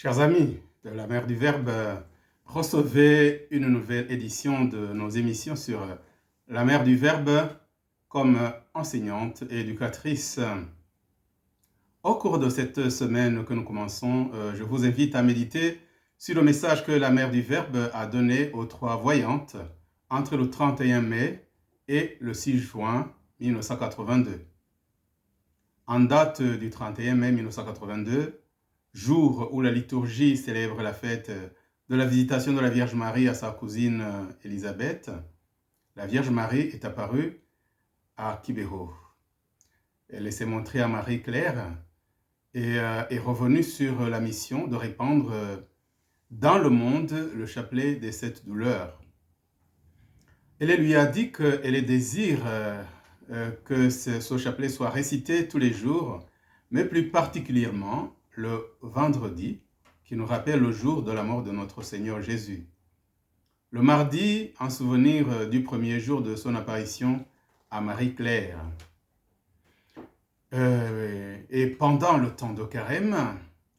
Chers amis de la Mère du Verbe, recevez une nouvelle édition de nos émissions sur la Mère du Verbe comme enseignante et éducatrice. Au cours de cette semaine que nous commençons, je vous invite à méditer sur le message que la Mère du Verbe a donné aux trois voyantes entre le 31 mai et le 6 juin 1982. En date du 31 mai 1982, jour où la liturgie célèbre la fête de la visitation de la Vierge Marie à sa cousine Élisabeth, la Vierge Marie est apparue à Kibeho. Elle s'est montrée à Marie-Claire et est revenue sur la mission de répandre dans le monde le chapelet des 7 douleurs. Elle lui a dit qu'elle désire que ce chapelet soit récité tous les jours, mais plus particulièrement le vendredi, qui nous rappelle le jour de la mort de notre Seigneur Jésus. Le mardi, en souvenir du premier jour de son apparition à Marie-Claire. Et pendant le temps de carême,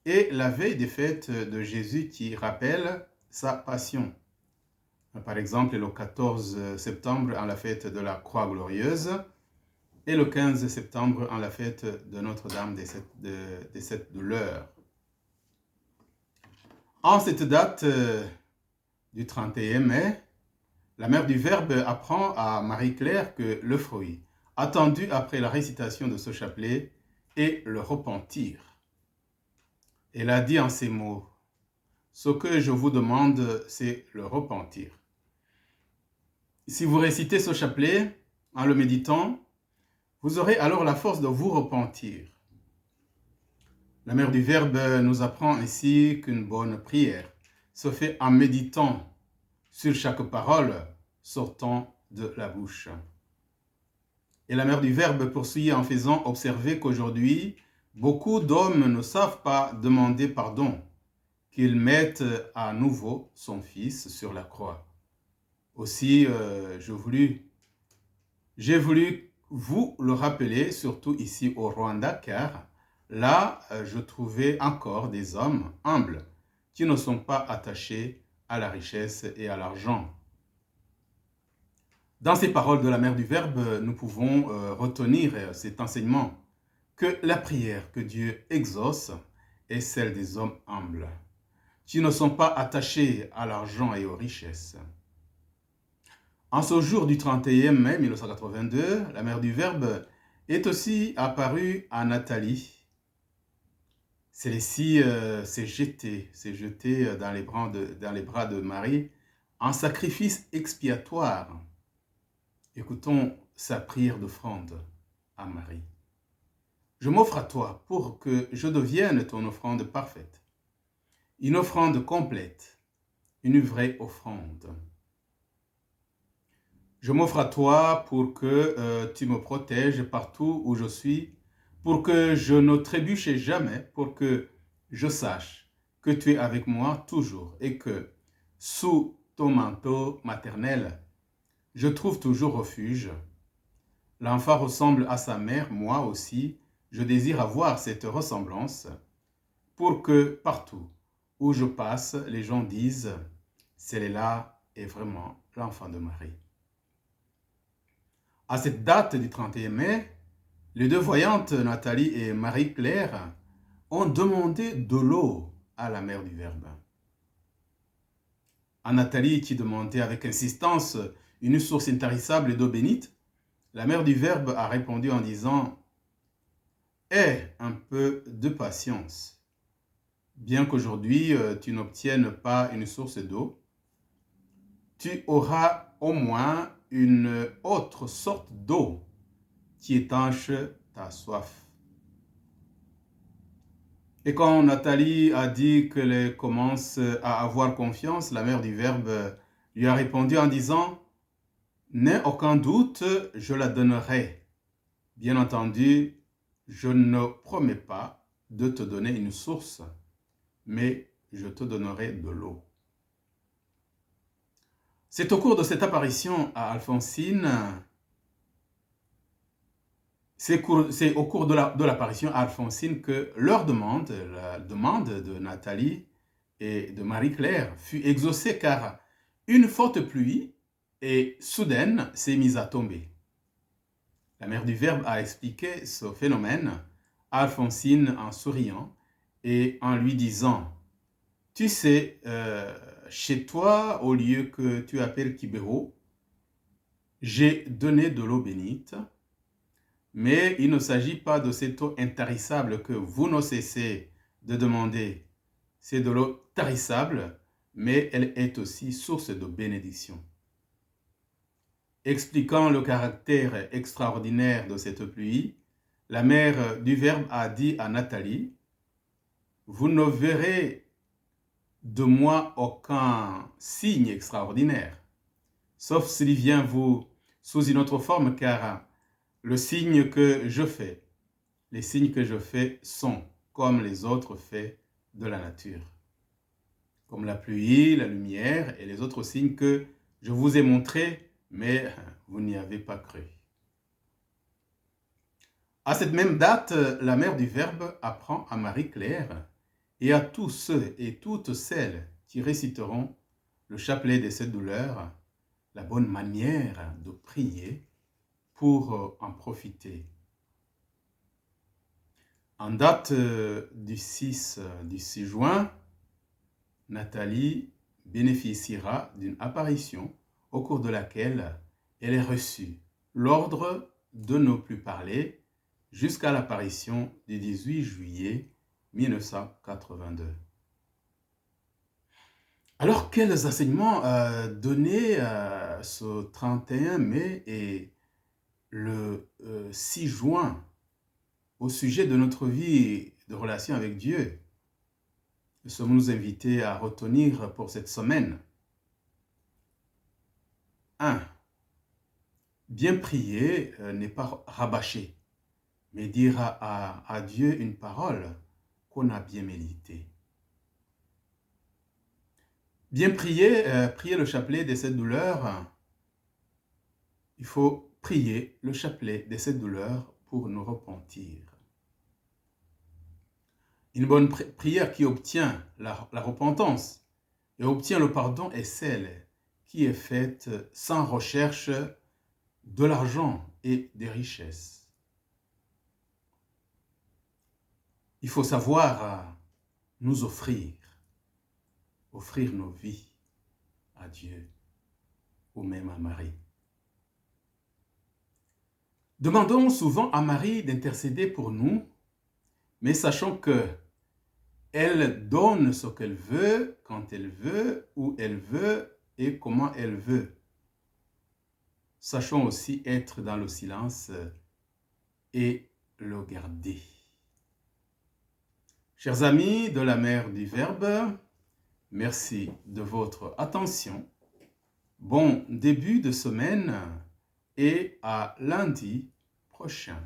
et la veille des fêtes de Jésus qui rappelle sa passion. Par exemple, le 14 septembre, en la fête de la Croix Glorieuse, et le 15 septembre, en la fête de Notre-Dame des Sept Douleurs. En cette date du 31 mai, la Mère du Verbe apprend à Marie-Claire que le fruit attendu après la récitation de ce chapelet est le repentir. Elle a dit en ces mots, « Ce que je vous demande, c'est le repentir. » Si vous récitez ce chapelet en le méditant, vous aurez alors la force de vous repentir. La Mère du Verbe nous apprend ainsi qu'une bonne prière se fait en méditant sur chaque parole sortant de la bouche. Et la Mère du Verbe poursuit en faisant observer qu'aujourd'hui, beaucoup d'hommes ne savent pas demander pardon, qu'ils mettent à nouveau son Fils sur la croix. Aussi, j'ai voulu vous le rappeler, surtout ici au Rwanda, car là, je trouvais encore des hommes humbles qui ne sont pas attachés à la richesse et à l'argent. Dans ces paroles de la Mère du Verbe, nous pouvons retenir cet enseignement que la prière que Dieu exauce est celle des hommes humbles, qui ne sont pas attachés à l'argent et aux richesses. En ce jour du 31 mai 1982, la Mère du Verbe est aussi apparue à Nathalie. Celle-ci s'est jetée dans les bras de Marie en sacrifice expiatoire. Écoutons sa prière d'offrande à Marie. Je m'offre à toi pour que je devienne ton offrande parfaite, une offrande complète, une vraie offrande. Je m'offre à toi pour que tu me protèges partout où je suis, pour que je ne trébuche jamais, pour que je sache que tu es avec moi toujours et que sous ton manteau maternel, je trouve toujours refuge. L'enfant ressemble à sa mère, moi aussi, je désire avoir cette ressemblance pour que partout où je passe, les gens disent « Celle-là est vraiment l'enfant de Marie ». À cette date du 31 mai, les deux voyantes, Nathalie et Marie-Claire, ont demandé de l'eau à la Mère du Verbe. À Nathalie, qui demandait avec insistance une source intarissable d'eau bénite, la Mère du Verbe a répondu en disant « Aie un peu de patience. Bien qu'aujourd'hui tu n'obtiennes pas une source d'eau, tu auras au moins une autre sorte d'eau qui étanche ta soif. » Et quand Nathalie a dit qu'elle commence à avoir confiance, la Mère du Verbe lui a répondu en disant « N'aie aucun doute, je la donnerai. Bien entendu, je ne promets pas de te donner une source, mais je te donnerai de l'eau. » C'est au cours de cette apparition à Alphonsine C'est au cours de l'apparition à Alphonsine que leur demande, la demande de Nathalie et de Marie-Claire, fut exaucée car une forte pluie et soudaine s'est mise à tomber. La mère du Verbe a expliqué ce phénomène à Alphonsine en souriant et en lui disant « Tu sais, chez toi, au lieu que tu appelles Kibéro, j'ai donné de l'eau bénite, mais il ne s'agit pas de cette eau intarissable que vous ne cessez de demander. C'est de l'eau tarissable, mais elle est aussi source de bénédiction. » Expliquant le caractère extraordinaire de cette pluie, la mère du Verbe a dit à Nathalie « Vous ne verrez de moi aucun signe extraordinaire, sauf s'il vient vous sous une autre forme, car le signe que je fais, les signes que je fais sont comme les autres faits de la nature, comme la pluie, la lumière et les autres signes que je vous ai montrés, mais vous n'y avez pas cru. » À cette même date, la mère du Verbe apprend à Marie-Claire et à tous ceux et toutes celles qui réciteront le chapelet de cette douleur la bonne manière de prier pour en profiter. En date du 6 juin, Nathalie bénéficiera d'une apparition au cours de laquelle elle est reçue l'ordre de ne plus parler jusqu'à l'apparition du 18 juillet 1982. Alors, quels enseignements donner ce 31 mai et le 6 juin au sujet de notre vie de relation avec Dieu? Sommes-nous invités à retenir pour cette semaine? 1. Bien prier n'est pas rabâcher, mais dire à Dieu une parole qu'on a bien méditée. Bien prier, prier le chapelet de cette douleur, il faut prier le chapelet de cette douleur pour nous repentir. Une bonne prière qui obtient la repentance et obtient le pardon est celle qui est faite sans recherche de l'argent et des richesses. Il faut savoir nous offrir nos vies à Dieu ou même à Marie. Demandons souvent à Marie d'intercéder pour nous, mais sachons que elle donne ce qu'elle veut, quand elle veut, où elle veut et comment elle veut. Sachons aussi être dans le silence et le garder. Chers amis de la mère du Verbe, merci de votre attention. Bon début de semaine et à lundi prochain.